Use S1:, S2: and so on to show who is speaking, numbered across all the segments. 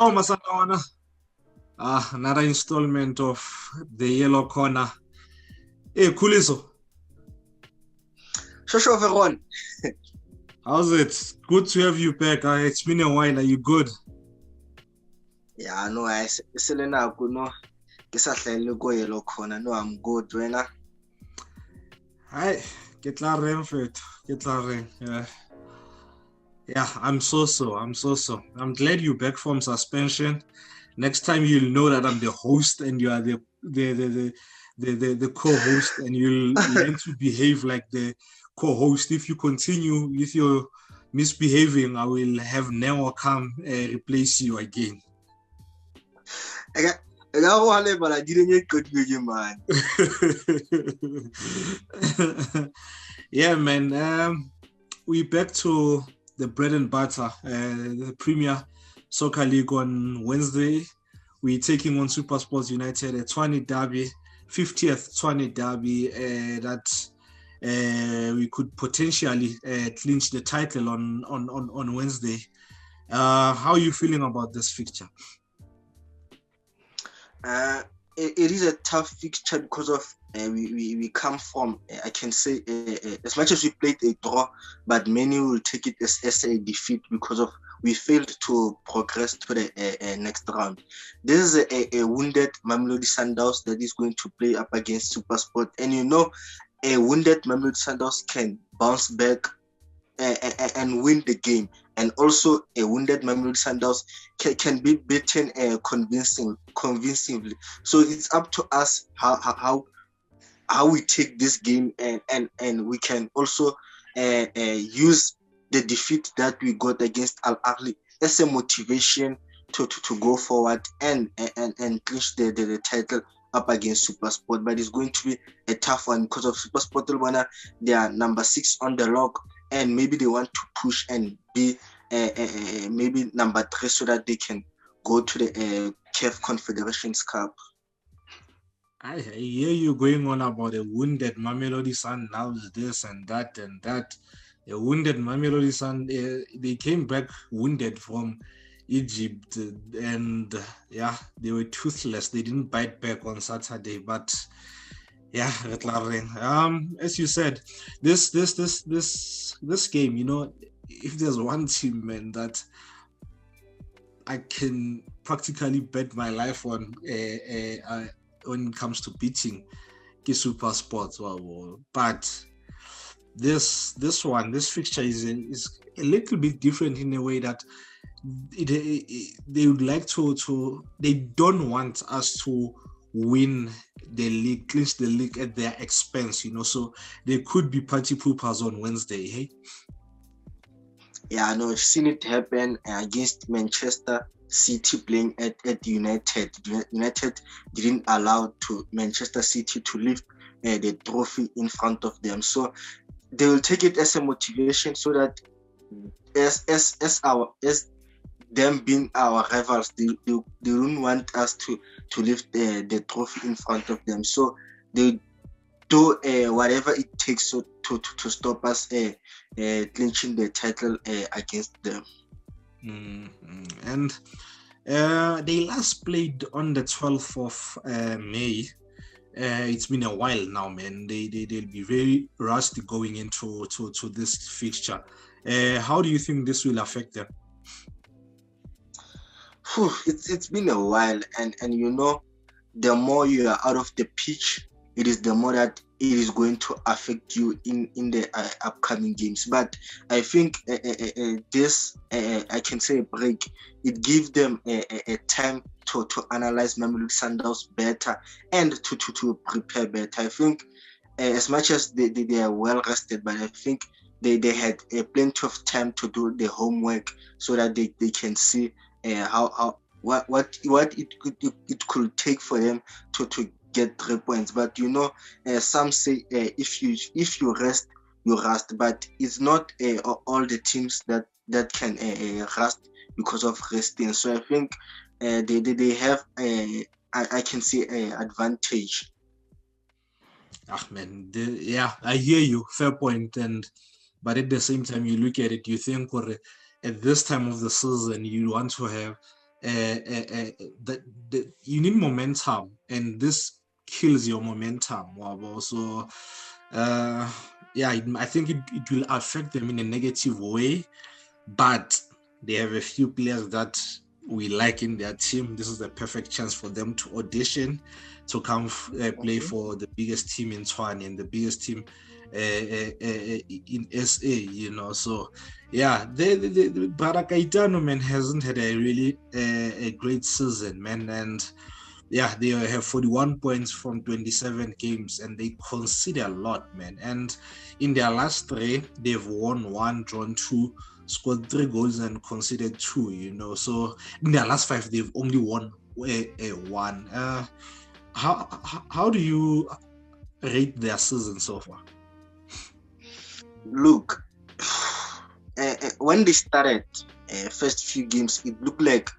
S1: Oh, Masanawana. Another installment of the Yellow Corner. Hey, Kuliso.
S2: Shosho Veron.
S1: How's it? Good to have you back. It's been a while. Are you good?
S2: Yeah, no, I Selena Kuno. Kisahlele go Yellow Corner. No, I'm good, Wena.
S1: Hi, get la rain fit. Get la rain. Yeah, I'm so. I'm glad you're back from suspension. Next time you'll know that I'm the host and you are the co-host, and you'll learn to behave like the co-host. If you continue with your misbehaving, I will have Neo come replace you again.
S2: But I didn't get good with you, man.
S1: Yeah, man. We're back to the bread and butter, the Premier Soccer League on Wednesday. We're taking on SuperSport United, a 20 derby, 50th 20 derby that we could potentially clinch the title on Wednesday. How are you feeling about this fixture?
S2: It is a tough fixture because of we come from I can say as much as we played a draw, but many will take it as a defeat because of we failed to progress to the next round. This is a wounded Mamelodi Sundowns that is going to play up against SuperSport, and you know a wounded Mamelodi Sundowns can bounce back and win the game, and also a wounded Mamelodi Sundowns can be beaten convincingly. So it's up to us how we take this game, and we can also use the defeat that we got against Al Ahly as a motivation to go forward and clinch the title up against SuperSport. But it's going to be a tough one because of SuperSport. They are number 6 on the log, and maybe they want to push and be maybe number 3 so that they can go to the CAF Confederations Cup.
S1: I hear you going on about a wounded Mamelodi Sundowns, this and that and that. A wounded Mamelodi Sundowns, they came back wounded from Egypt, and they were toothless. They didn't bite back on Saturday, but yeah, as you said, this game, you know, if there's one team, man, that I can practically bet my life on when it comes to beating SuperSport. But this fixture is a little bit different in a way that they would like to they don't want us to win the league, clinch the league at their expense, you know, so they could be party poopers on Wednesday, hey?
S2: Yeah, no, I've seen it happen against Manchester City playing at United. United didn't allow to Manchester City to lift the trophy in front of them. So they will take it as a motivation so that as them being our rivals, they don't want us to lift the trophy in front of them. So they do whatever it takes to stop us clinching the title against them.
S1: Mm-hmm. And they last played on the 12th of May. It's been a while now, man. They'll be very rusty going into this fixture. How do you think this will affect them?
S2: It's been a while, and you know, the more you are out of the pitch, it is the more that it is going to affect you in the upcoming games. But I think this I can say a break. It gives them a time to analyze Mamelodi Sundowns better and to prepare better. I think as much as they are well rested, but I think they had plenty of time to do the homework so that they can see what it could take for them to get 3 points. But you know, some say if you rest, you rest, but it's not all the teams that can rest because of resting. So I think they have I can say advantage.
S1: Man, I hear you. Fair point. But at the same time, you look at it, you think, at this time of the season, you want to have you need momentum, and this kills your momentum. So, I think it will affect them in a negative way, but they have a few players that we like in their team. This is the perfect chance for them to audition to come play for the biggest team in Tshwane and the biggest team in SA, so the Barakaitano, man, hasn't had a really a great season, man, and they have 41 points from 27 games, and they concede a lot, man. And in their last 3, they've won 1, drawn 2, scored 3 goals, and conceded 2. So in their last 5, they've only won 1. How do you rate their season so far?
S2: Look, when they started first few games, it looked like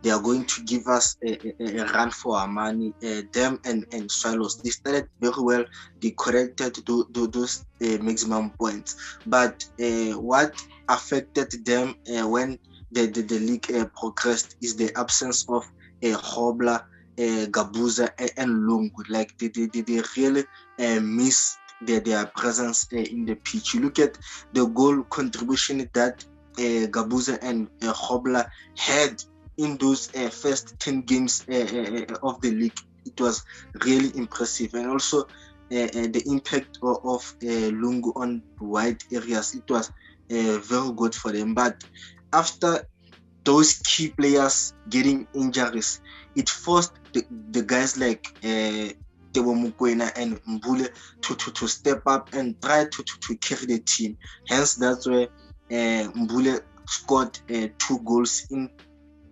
S2: they are going to give us a run for our money. Them and Swallows, they started very well. They corrected those maximum points. But what affected them when the league progressed is the absence of Hobla, Gabuza, and Lungu. Like they really miss their presence in the pitch. You look at the goal contribution that Gabuza and Hobla had in those first 10 games of the league. It was really impressive. And also the impact of Lungu on wide areas, it was very good for them. But after those key players getting injuries, it forced the guys like Tebo Mukwena and Mbule to step up and try to carry the team. Hence, that's where Mbule scored 2 goals in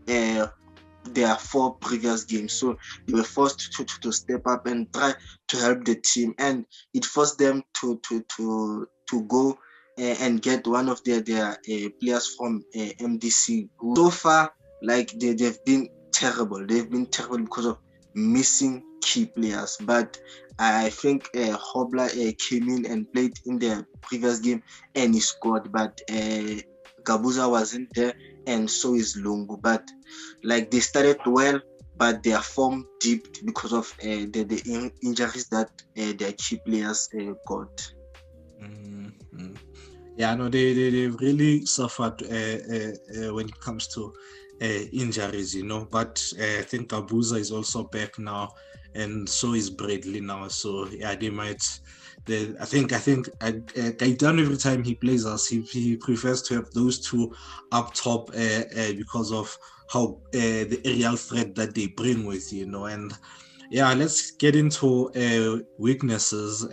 S2: their 4 previous games. So they were forced to step up and try to help the team, and it forced them to go and get one of their players from MDC. So far, like they've been terrible. They've been terrible because of missing key players. But I think Hobla came in and played in the previous game and he scored. But Gabuza wasn't there, and so is Lungu. But like they started well, but their form dipped because of the injuries that their key players got.
S1: Mm-hmm. They've really suffered when it comes to injuries, But I think Gabuza is also back now, and so is Bradley now. So they might. I think Gaetano, every time he plays us, he prefers to have those 2 up top because of how the aerial threat that they bring with, And let's get into weaknesses.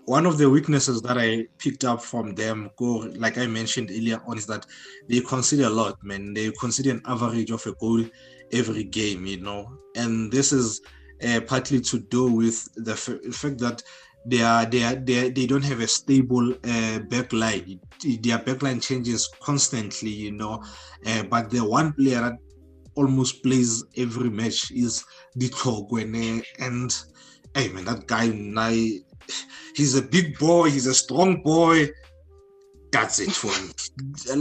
S1: One of the weaknesses that I picked up from them, like I mentioned earlier on, is that they concede a lot, man. They concede an average of a goal every game, And this is partly to do with the fact that they don't have a stable backline. Their backline changes constantly, But the one player that almost plays every match is Ditlogwene, and hey, man, that guy. He's a big boy. He's a strong boy. That's it for him.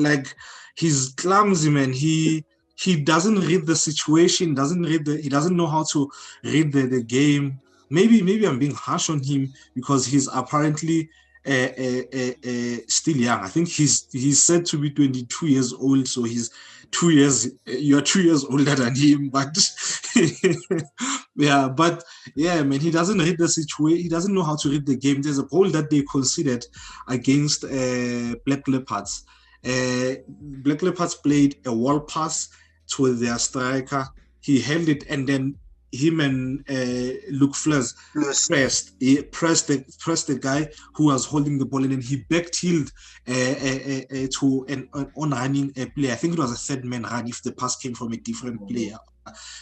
S1: Like, he's clumsy, man. He doesn't read the situation. He doesn't know how to read the game. Maybe I'm being harsh on him because he's apparently still young. I think he's said to be 22 years old. So he's 2 years. You're 2 years older than him, but man, he doesn't read the situation. He doesn't know how to read the game. There's a goal that they conceded against Black Leopards. Black Leopards played a wall pass to their striker. He held it, and then him and Luke Flers pressed the guy who was holding the ball, and then he backheeled to an on-running player. I think it was a third man run if the pass came from a different player,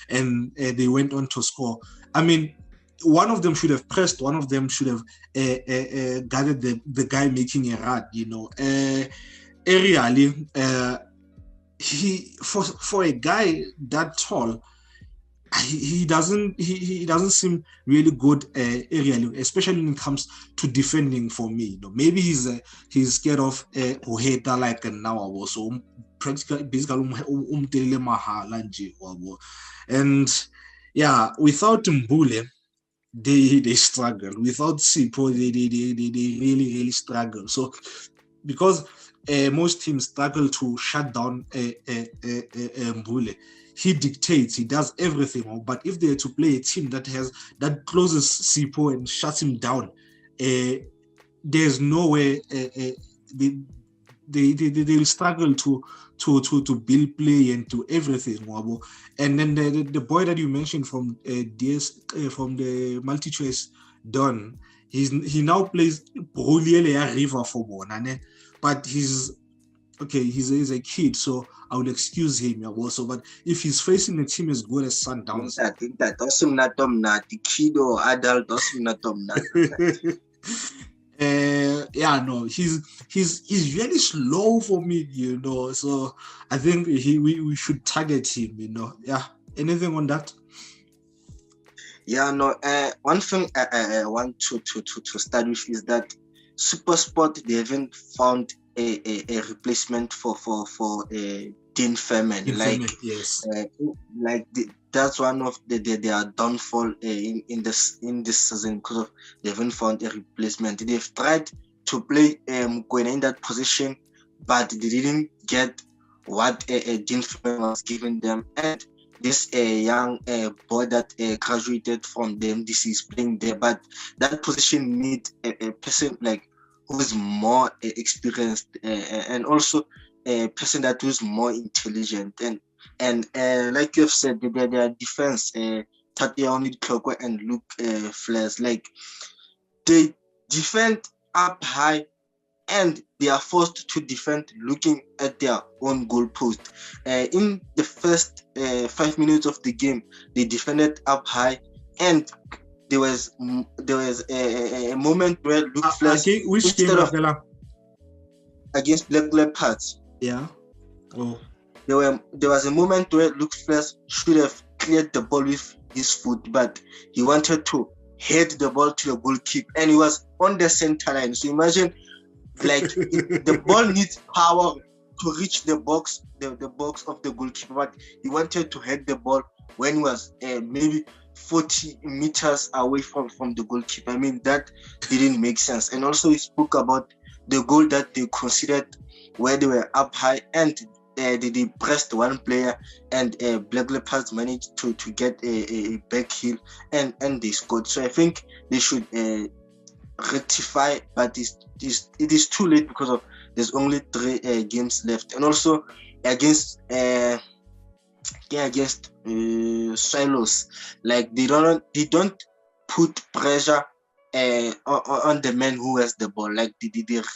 S1: and they went on to score. I mean, one of them should have pressed. One of them should have gathered the guy making a run. Aerially, he for a guy that tall, he doesn't seem really good aerially, especially when it comes to defending. For me, maybe he's scared of Oheta like now also, practically basically mahala nje wabo. And yeah, without Mbule, they struggle. Without Sipo, they really struggle. So because most teams struggle to shut down Mbule, he dictates, he does everything. But if they are to play a team that closes Sipo and shuts him down, there's no way they'll struggle to build play and to everything. And then the boy that you mentioned from from the multi-choice Don, he now plays Broliele River for Bonane, but he's a kid, so I would excuse him also. But if he's facing a team as good as Sundowns,
S2: I think that doesn't not the kid or adult doesn't not
S1: yeah, no, he's really slow for me, so I think we should target him, Yeah, anything on that?
S2: Yeah, no, one thing I want to start with is that SuperSport, they haven't found a replacement for Dean Furman.
S1: Yes.
S2: That's one of their downfall in this season, because they haven't found a replacement. They've tried to play Mokoena in that position, but they didn't get what Dean Furman was giving them. And this young boy that graduated from the MDC is playing there, but that position needs a person who is more experienced and also a person that is more intelligent. And like you've said, their defense, Tatiana Klokwe and Luke Flares, they defend up high, and they are forced to defend looking at their own goal post. In the first 5 minutes of the game, they defended up high, and there was a moment where Luke Flash,
S1: which game
S2: against Black Leopards.
S1: Yeah. Oh.
S2: There was a moment where Luke Flash should have cleared the ball with his foot, but he wanted to head the ball to the goalkeeper, and he was on the center line. So imagine, the ball needs power to reach the box, the box of the goalkeeper, but he wanted to head the ball when he was maybe 40 meters away from the goalkeeper. I mean, that didn't make sense. And also, he spoke about the goal that they considered where they were up high, and they pressed one player, and Black Leopards managed to get a back heel, and they scored. So I think they should rectify, but it is too late because there's only 3 games left. And also against Silos, they don't put pressure on the man who has the ball. They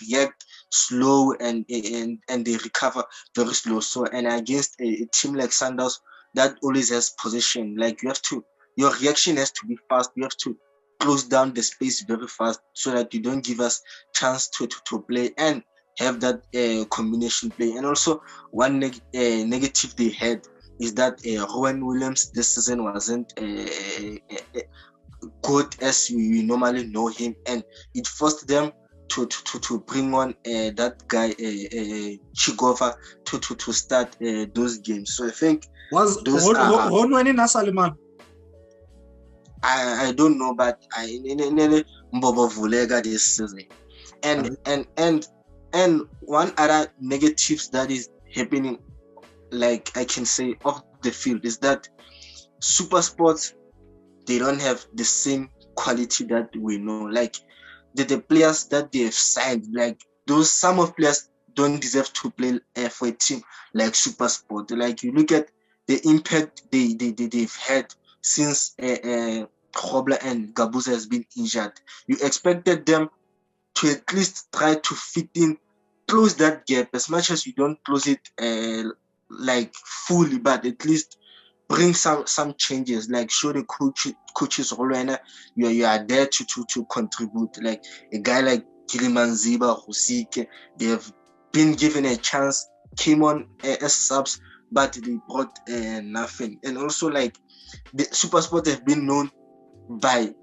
S2: react slow, and they recover very slow. So, and against a team like Sundowns that always has possession, your reaction has to be fast. You have to close down the space very fast so that you don't give us chance to play and have that combination play. And also, one negative they had is that Rowan Williams this season wasn't good as we normally know him, and it forced them to bring on that guy Chigova to start those games. So I think I don't know, but I Mbobo Vulega this season. And one other negatives that is happening, I can say, off the field, is that SuperSport, they don't have the same quality that we know. The players that they have signed, some of players don't deserve to play for a team like SuperSport. You look at the impact they've had since Kobla and Gabuza has been injured. You expected them to at least try to fit in, close that gap, as much as you don't close it fully, but at least bring some changes, show the coaches role, you are there to contribute. A guy like Kilimanziba, Husike, they have been given a chance, came on as subs, but they brought nothing. And also, the SuperSport have been known by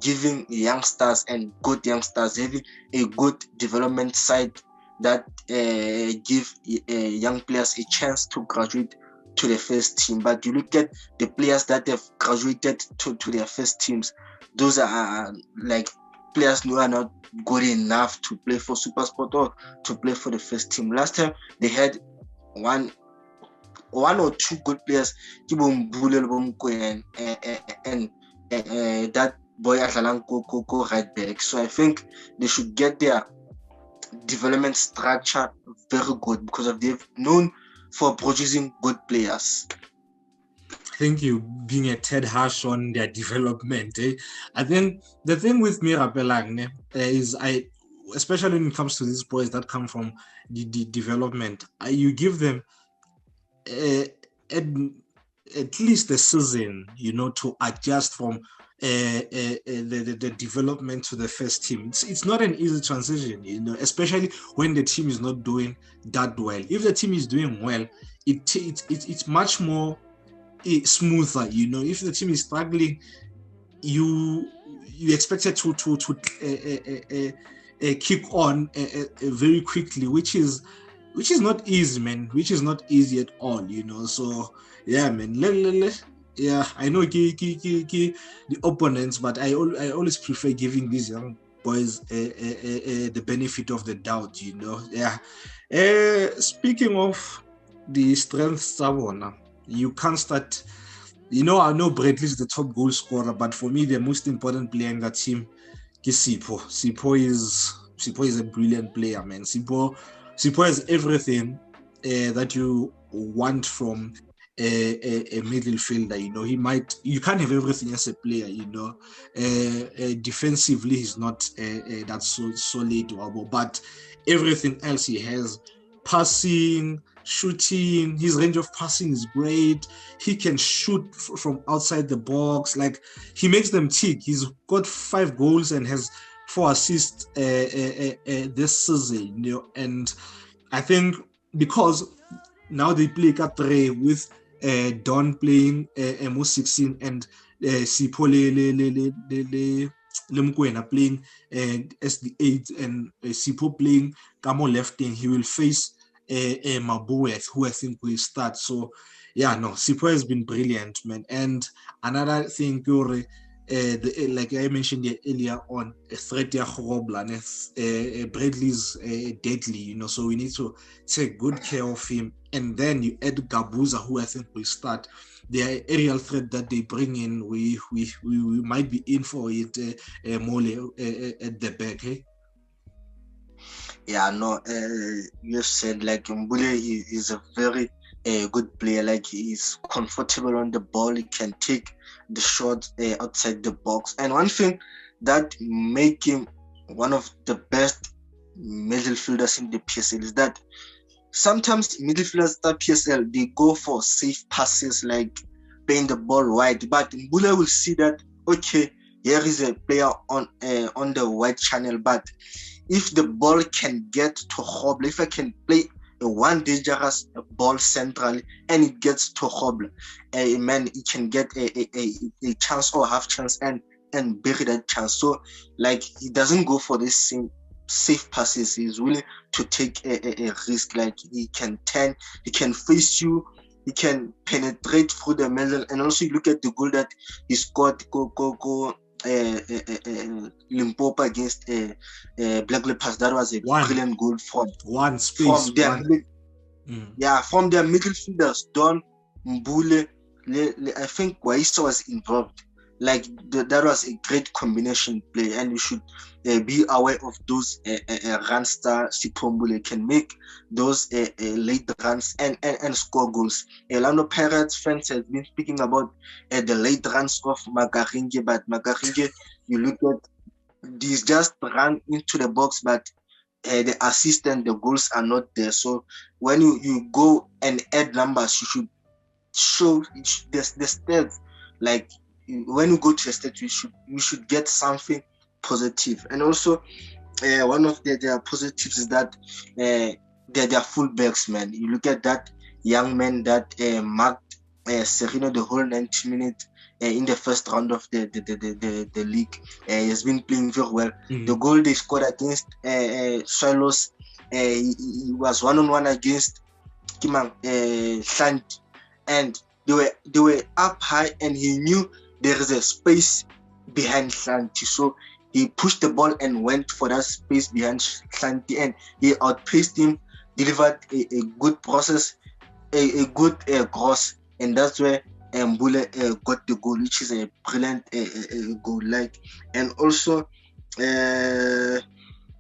S2: giving youngsters and good youngsters, having a good development side that give young players a chance to graduate to the first team. But you look at the players that have graduated to their first teams, those are like players who are not good enough to play for SuperSport or to play for the first team. Last time they had one or two good players, and that boy go right back. So I think they should get their development structure very good because they've known for producing good players.
S1: I think you being a tad harsh on their development. I think the thing with me, Rapelang, is especially when it comes to these boys that come from the development, you give them at least a season, to adjust from the development to the first team. It's not an easy transition, especially when the team is not doing that well. If the team is doing well, it's much more smoother. If the team is struggling, you expect it to kick on very quickly, which is not easy, man. Which is not easy at all, So yeah, man. Yeah, I know the opponents, but I always prefer giving these young boys the benefit of the doubt, Yeah. Speaking of the strengths, you can't start. I know Bradley is the top goal scorer, but for me, the most important player in that team is Sipho. Sipho is a brilliant player, man. Sipho has everything that you want from a middle fielder. You can't have everything as a player. Defensively, he's not that solid, but everything else he has: passing, shooting. His range of passing is great. He can shoot from outside the box. Like, he makes them tick. He's got 5 goals and has 4 assists this season, and I think because now they play 3 with Don playing Mo 16 and Sipho le Mokoena playing as the 8 and Sipho playing Kamo left wing, he will face Mabuet, who I think will start. So yeah, no, Sipho has been brilliant, man. And another thing, like I mentioned earlier on, threat Bradley's deadly, so we need to take good care of him. And then you add Gabuza, who I think will start. The aerial threat that they bring in, we might be in for it, Mole at the back, eh?
S2: Yeah, no, you said like Mbule is a very good player. Like, he's comfortable on the ball. He can take the shot outside the box. And one thing that make him one of the best midfielders in the PSL is that sometimes midfielders at PSL, they go for safe passes, like playing the ball wide. But Mbule will see that, okay, here is a player on the wide channel, but if the ball can get to Hobble, if I can play one dangerous ball centrally and it gets to Hobble, man, it can get a chance or half chance and bury that chance. So, like, he doesn't go for this same safe passes. He's willing to take a risk. Like, he can turn, he can face you, he can penetrate through the middle. And also, you look at the goal that he scored, Limpopo against Black Leopards. That was a brilliant goal from their midfielders. Don, Mbule, I think Waisa was involved. Like, that was a great combination play, and you should be aware of those runs that Sipho Mbule can make, those late runs and score goals. Orlando Pirates fans have been speaking about the late runs of Magaringe, but Magaringe, you look at, these just run into the box, but the assist and the goals are not there. So when you go and add numbers, you should show the stats. Like, when you go to the stats, you should get something positive. And also, one of their positives is that they're fullbacks, man. You look at that young man that marked Serino the whole 90 minutes in the first round of the league. He has been playing very well. The goal they scored against Swallows he was 1-on-1 against Slant, and they were up high, and he knew there is a space behind Slanty, so he pushed the ball and went for that space behind Slanty, and he outpaced him, delivered a good process, a good cross, and that's where Mbule got the goal, which is a brilliant goal. And also they're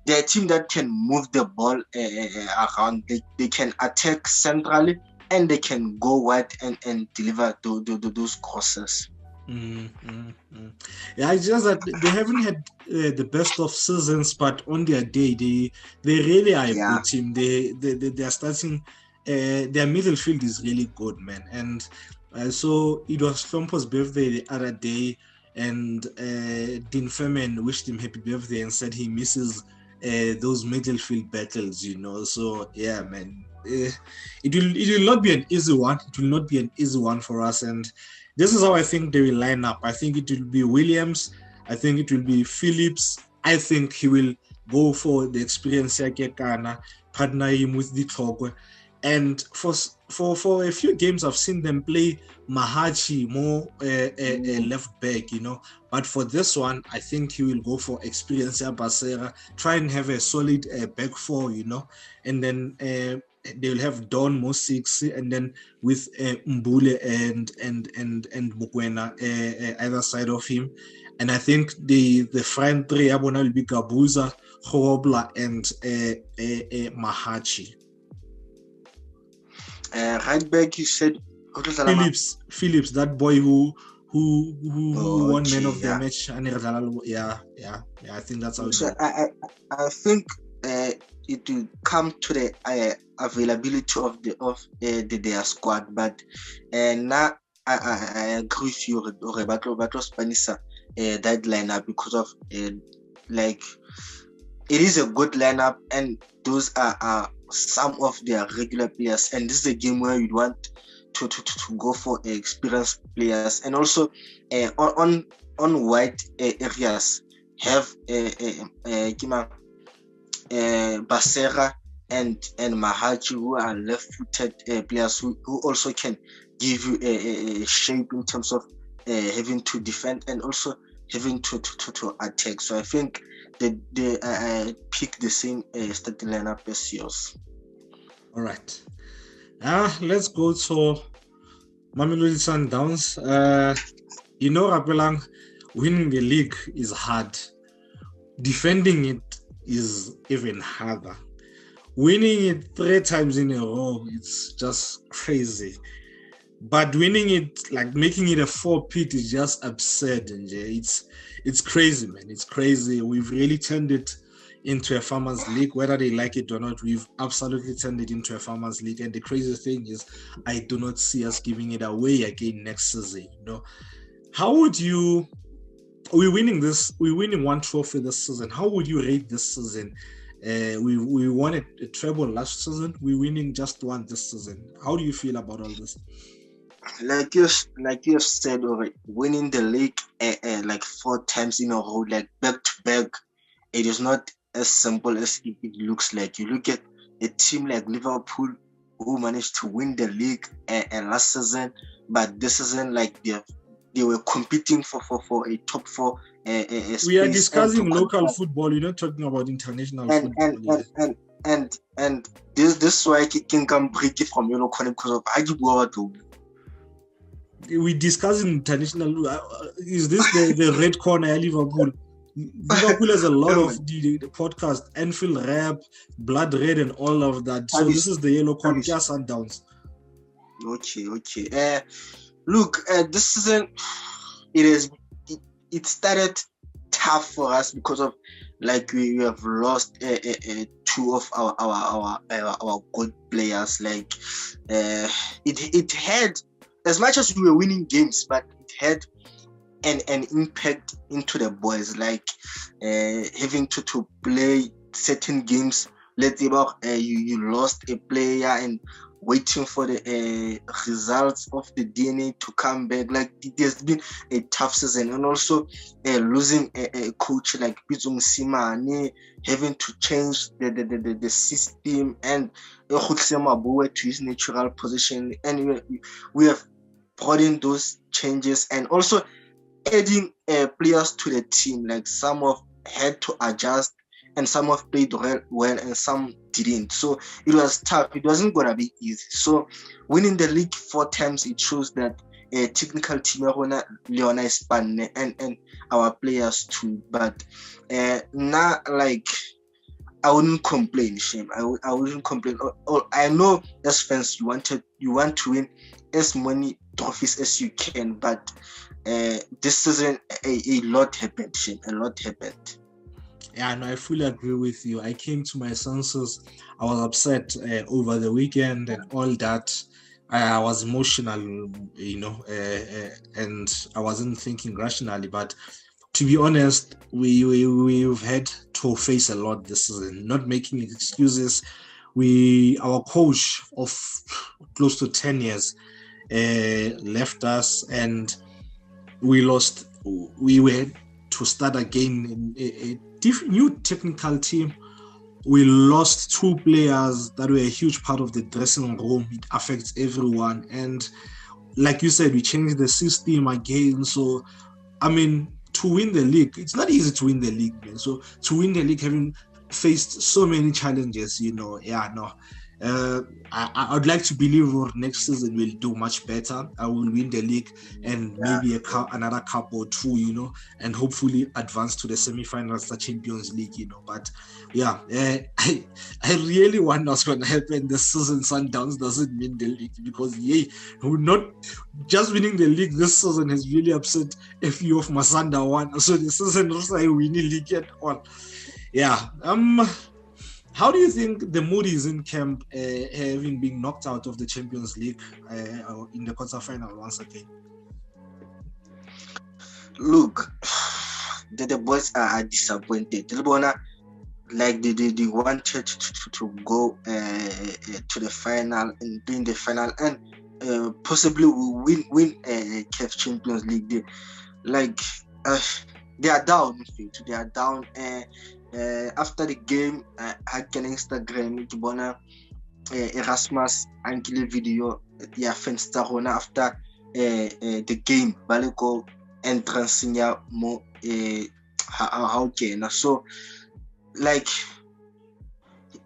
S2: a team that can move the ball around. They can attack centrally, and they can go wide and deliver those crosses.
S1: Yeah, it's just that they haven't had the best of seasons, but on their day, they really are a good team. They are starting. Their middle field is really good, man. And so it was Flompo's birthday the other day, and Dean Furman wished him happy birthday and said he misses those middle field battles, So yeah, man, it will not be an easy one. It will not be an easy one for us, and this is how I think they will line up. I think it will be Williams. I think it will be Phillips. I think he will go for the experience Yakekana, partner him with the Togwe. And for a few games, I've seen them play Mahachi more left back, But for this one, I think he will go for experience Basera, try and have a solid back four, And then they will have Don more 6, and then with Mbule and Mukwena either side of him. And I think the front three will be Gabuza, Horobla, and Mahachi.
S2: Right back, you said
S1: Phillips, that boy who won man of the match. Yeah, I think that's how.
S2: So I think it will come to the availability of their squad, but now I agree with you, Rebato Spanisa, that lineup, because of it is a good lineup, and those are some of their regular players, and this is a game where you want to go for experienced players, and also on wide areas have Basera and Mahachi, who are left-footed players who also can give you a shape in terms of having to defend and also having to attack. So I think they pick the same starting lineup as yours.
S1: All right. Let's go to Mamelodi Sundowns. Rapelang, winning the league is hard. Defending it is even harder. Winning it 3 times in a row, it's just crazy. But winning it, making it a 4-peat, is just absurd. It's crazy, man. It's crazy. We've really turned it into a farmers league, whether they like it or not. We've absolutely turned it into a farmers league. And the crazy thing is, I do not see us giving it away again next season. How would you? We're winning 1 trophy this season. How would you rate this season? We won a treble last season. We're winning just 1 this season. How do you feel about all this?
S2: Like you have said already, winning the league 4 times in a row, back to back, it is not as simple as it looks like. You look at a team like Liverpool, who managed to win the league last season, but this season, they were competing for a top 4 space. We are discussing
S1: local football. You're not talking about international football.
S2: And this is why I can come break it from your corner, because of Ajibuawato.
S1: We're discussing international. Is this the red corner Liverpool? Liverpool has a lot of the podcast, Anfield Rap, Blood Red, and all of that. So this is the yellow corner, just Sundowns.
S2: Okay. Look, this season it started tough for us because of we have lost 2 of our good players. It had, as much as we were winning games, but it had an impact into the boys, having to play certain games. Let's say you lost a player, and waiting for the results of the DNA to come back. Like, it has been a tough season, and also losing a coach like Bizum Simane, having to change the system, and to his natural position. And we have brought in those changes, and also adding players to the team. Like, some of had to adjust, and some have played well, and some didn't. So it was tough. It wasn't going to be easy. So winning the league 4 times, it shows that a technical team, Leona is span, and our players too. But now, like, I wouldn't complain, Shame. I wouldn't complain. I know as fans, you want to win as many trophies as you can, but this season a lot happened, Shame. A lot happened.
S1: Yeah, no, I fully agree with you. I came to my senses. I was upset over the weekend and all that. I was emotional, and I wasn't thinking rationally. But to be honest, we've had to face a lot this season. Not making excuses. Our coach of close to 10 years left us, and we lost. We were to start again in a new technical team. We lost 2 players that were a huge part of the dressing room. It affects everyone. And like you said, we changed the system again. So, I mean, to win the league, it's not easy to win the league, man. So to win the league, having faced so many challenges, I would like to believe next season we'll do much better. I will win the league and maybe another cup or 2, and hopefully advance to the semi-finals, the Champions League, But I really wonder what's going to happen this season. Sundowns doesn't win the league, because we're not just winning the league this season has really upset a few of Masanda one. So the season also I win the league at all. Yeah. How do you think the mood is in camp, having been knocked out of the Champions League in the quarterfinal once again?
S2: Look, the boys are disappointed. Like they wanted to go to the final and be in the final, and possibly win CAF Champions League. They are down. They are down. After the game, hack on Instagram, Erasmus Ankile video, fenster after the game, Baleko entrance mo how can so like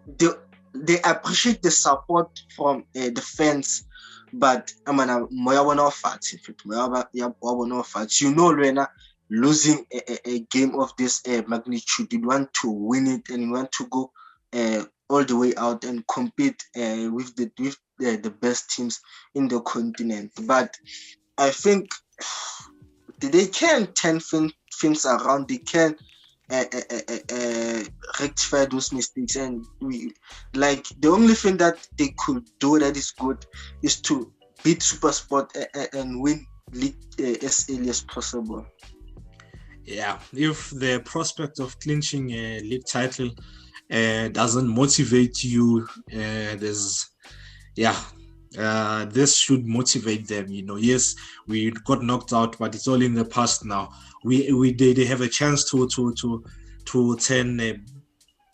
S2: they appreciate the support from the fans, but Lena, losing a game of this magnitude, you want to win it, and you want to go all the way out and compete with the best teams in the continent. But I think they can turn things around. They can rectify those mistakes, and the only thing that they could do that is good is to beat SuperSport and win league as early as possible.
S1: Yeah, if the prospect of clinching a league title doesn't motivate you, this should motivate them. Yes, we got knocked out, but it's all in the past now. They have a chance to turn a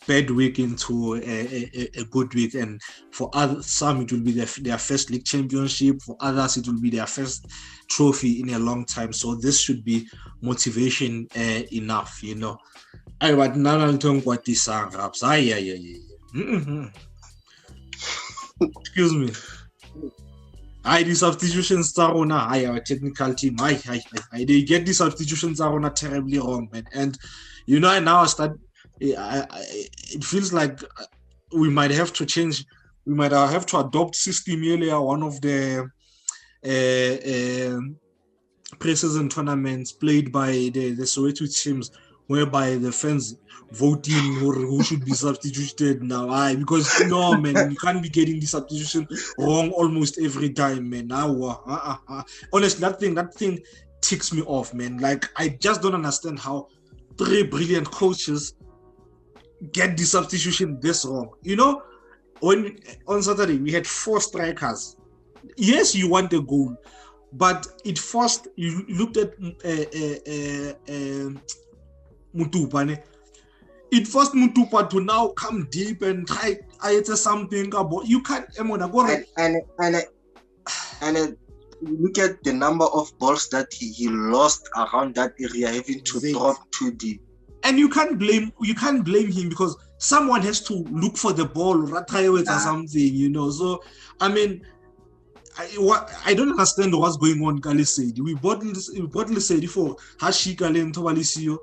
S1: bad week into a good week, and for some it will be their first league championship. For others, it will be their first trophy in a long time. So this should be motivation enough, But now I'm talking about this raps. Excuse me. The substitutions are on our technical team. They get the substitutions are on terribly wrong, man. And now it feels like we might have to change. We might have to adopt system earlier. One of the pre-season tournaments played by the Soweto teams, whereby the fans voting who should be substituted now. Because man, you can't be getting the substitution wrong almost every time, man. Honestly, that thing ticks me off, man. Like, I just don't understand how 3 brilliant coaches get the substitution this wrong. on Saturday we had 4 strikers. Yes, you want a goal, but it forced. You looked at Mutupa. It forced Mutupa to now come deep and try. Something about you can't.
S2: And look at the number of balls that he lost around that area, having to drop too deep.
S1: And you can't blame him because someone has to look for the ball, or something, So I mean, I don't understand what's going on. Kali said we boldly said for Hashika and Tobalisio.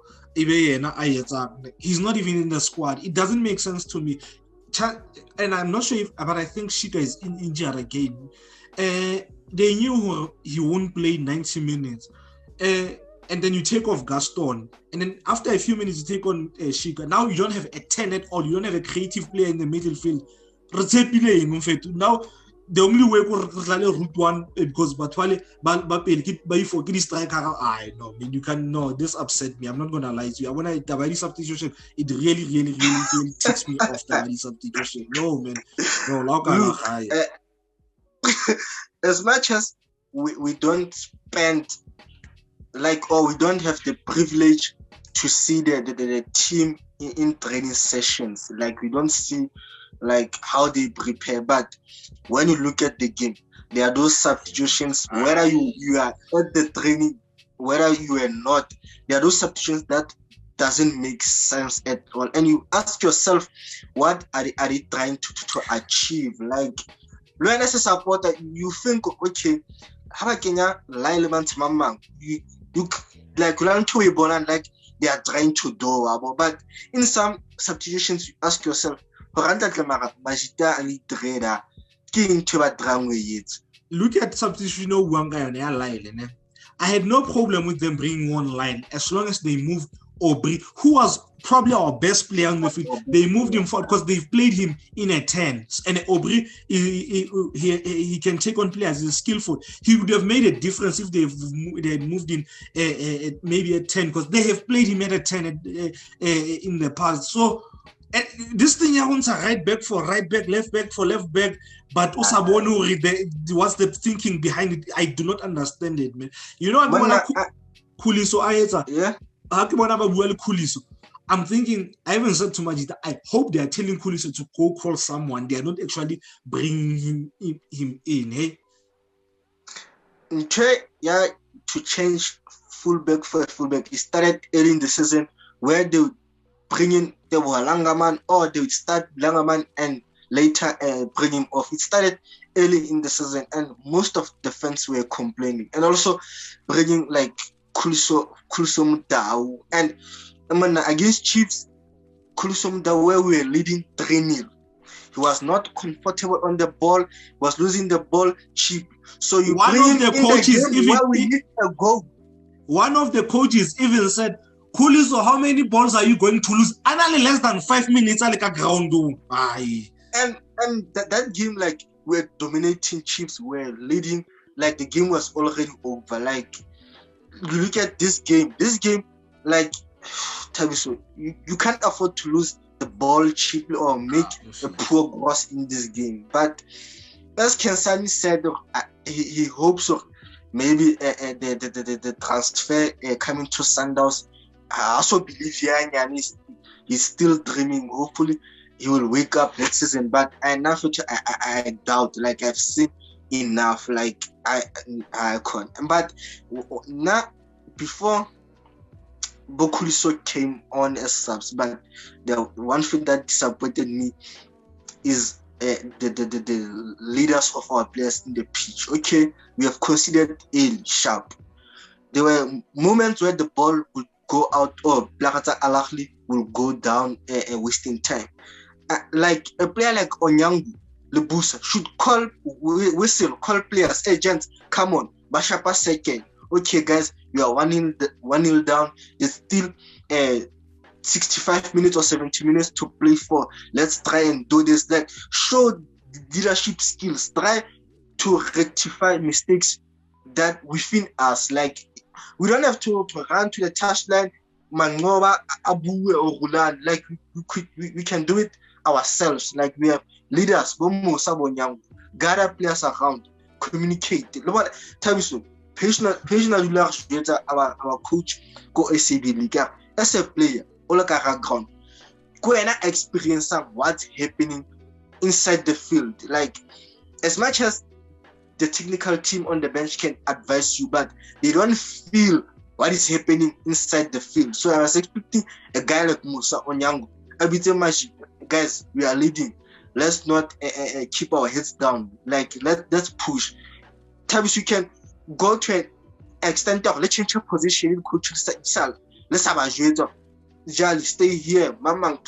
S1: He's not even in the squad. It doesn't make sense to me. And I'm not sure but I think Shika is injured again. They knew he won't play 90 minutes. And then you take off Gaston. And then after a few minutes, you take on Shika. Now you don't have a 10 at all. You don't have a creative player in the middle field. Now, the only way route one because you can no. This upset me. I'm not gonna lie to you. When I Thabiso substitution, it really takes me off the substitution. No man, no.
S2: As much as we don't spend or we don't have the privilege to see the team in training sessions, we don't see how they prepare, but when you look at the game, there are those substitutions, whether you are at the training, whether you are not, there are those substitutions that doesn't make sense at all. And you ask yourself, what are they trying to achieve? When as a supporter, you think, okay, how I can you they are trying to do, but in some substitutions, you ask yourself, look
S1: at substitution. I had no problem with them bringing one line as long as they moved Aubrey, who was probably our best player in the field. They moved him forward because they've played him in a 10. And Aubrey, he can take on players. He's skillful. He would have made a difference if they had moved in maybe a 10 because they have played him at a 10 in the past. So this thing I want a right back for right back, left back for left back, but Usabonu, what's the thinking behind it? I do not understand it, man. I'm thinking, I haven't said too much. I hope they are telling Kuliso to go call someone. They are not actually bringing him in. Hey,
S2: to change fullback for fullback. It started early in the season where they would bring in the Langaman, or they would start Langaman and later bring him off. It started early in the season, and most of the fans were complaining, and also bringing Kuliso Mudau, and against Chiefs, Kuliso Mudau, where we were leading 3-0. He was not comfortable on the ball, was losing the ball cheap. So you
S1: one
S2: bring
S1: of the coaches
S2: we need a goal.
S1: One of the coaches even said, Kuliso, how many balls are you going to lose? And only less than 5 minutes like a ground.
S2: And that game, we're dominating Chiefs, we're leading, the game was already over. You look at this game, Thabiso, you can't afford to lose the ball cheaply or make a poor gross in this game. But as Kensani said, he hopes maybe the transfer coming to Sundowns. I also believe he's still dreaming. Hopefully he will wake up next season. But I doubt. I've seen enough. I can't. But now, before Kuliso came on as subs, but the one thing that disappointed me is the leaders of our players in the pitch. Okay, we have considered sharp. There were moments where the ball would go out or Plakata Alahli will go down wasting time. Like a player like Onyangu, Lebusa should call players, hey gents, come on, Bashapa second. Okay guys, you are 1-0 down. There's still 65 minutes or 70 minutes to play for. Let's try and do this. Show leadership skills. Try to rectify mistakes that within us. We don't have to run to the touchline, Mangoba, Abu or Rulan. We can do it ourselves. Like we have leaders, gather players around, communicate. Thabiso, our coach go SAB League as a player, all like a ground. Go and experience what's happening inside the field. Like as much as the technical team on the bench can advise you, but they don't feel what is happening inside the field. So I was expecting a guy like Musa Onyango. I be telling guys, we are leading. Let's not keep our heads down. Like let's push. Thabiso, you can go to an extent of let's change your position. Coach, let's have a joueur. Jali, stay here. Mamang,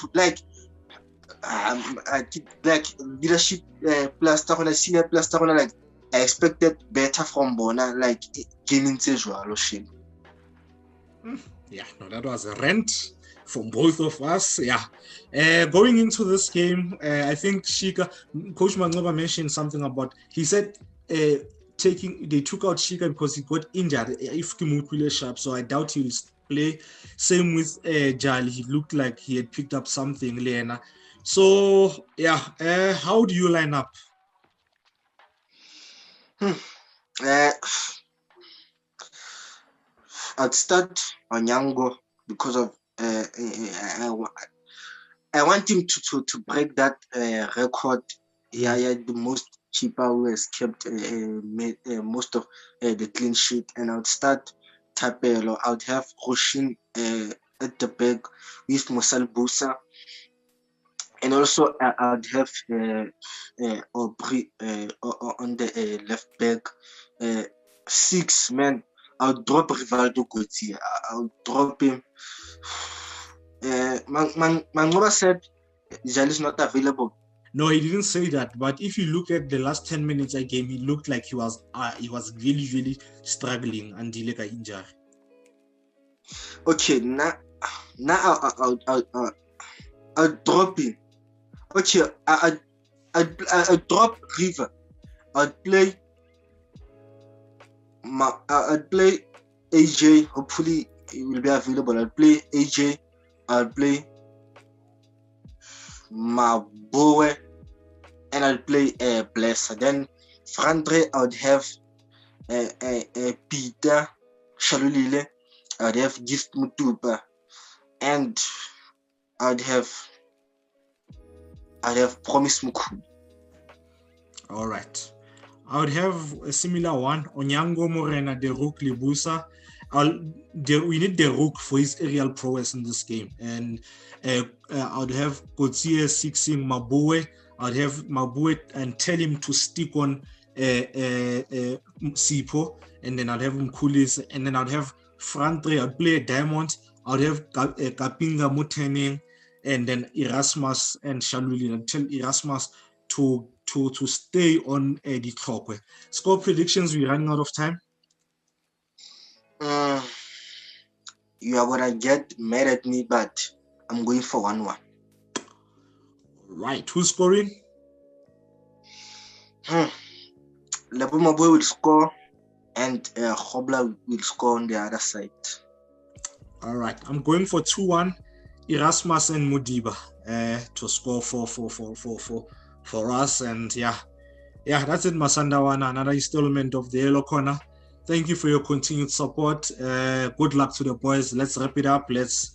S2: like leadership plus senior plus like. I expected better from Bona, like gaming situation.
S1: Yeah, no, that was a rant from both of us. Yeah, going into this game, I think Coach Mangoba mentioned something about. He said they took out Shika because he got injured. If Kimutwile sharp, so I doubt he'll play. Same with Jali. He looked like he had picked up something, Lena. So yeah, how do you line up?
S2: I'd start Onyango because of I want him to break that record. Yeah, the most keeper who has kept most of the clean sheet, and I'd start Thapelo. I'd have Roshin at the back with Musal Busa. And also, I'd have Aubrey on the left back. 6 man. I'll drop Rivaldo Gauthier. I'll drop him. Mangoba said Jali is not available.
S1: No, he didn't say that. But if you look at the last 10 minutes of game, he looked like he was really, really struggling until he got injured.
S2: Okay, now I'll drop him. Okay, I drop River. I'll play AJ. Hopefully, it will be available. I'll play AJ. I'll play Maboe, and I'll play Blesser. Then Frandre, I would have Peter Shalulile. I'd have Gift Mutuba, and I'd have Promise Mukulu.
S1: All right. I would have a similar one. Onyango Morena, the Rook Libusa. We need the Rook for his aerial prowess in this game. And I would have Gauthier sixing Mabue. I'd have Mabue and tell him to stick on Sipo. And then I'd have Mkulis. And then I'd have Frantre. I'd play a Diamond. I'd have Kapinga Mutening. And then Erasmus and Shaluli. I'd tell Erasmus to stay on the clock. Score predictions, we're running out of time.
S2: You are gonna get mad at me, but I'm going for 1-1.
S1: Right, who's scoring?
S2: Lebumaboy will score, and Hobla will score on the other side.
S1: All right, I'm going for 2-1. Erasmus and Mudiba to score for us. And yeah, that's it, Masandawana. Another installment of the Yellow Corner. Thank you for your continued support. Good luck to the boys. Let's wrap it up. Let's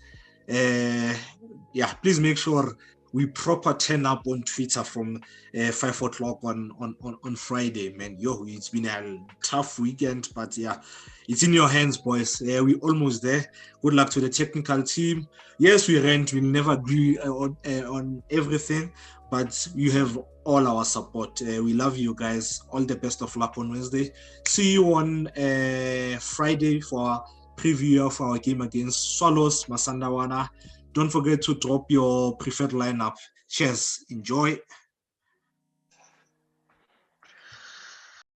S1: please make sure we proper turn up on Twitter from 5 o'clock on Friday, man. It's been a tough weekend, but yeah, it's in your hands, boys. We're almost there. Good luck to the technical team. Yes, we'll never agree on everything, but you have all our support. We love you guys. All the best of luck on Wednesday. See you on Friday for a preview of our game against Swallows, Masandawana. Don't forget to drop your preferred lineup. Cheers. Enjoy.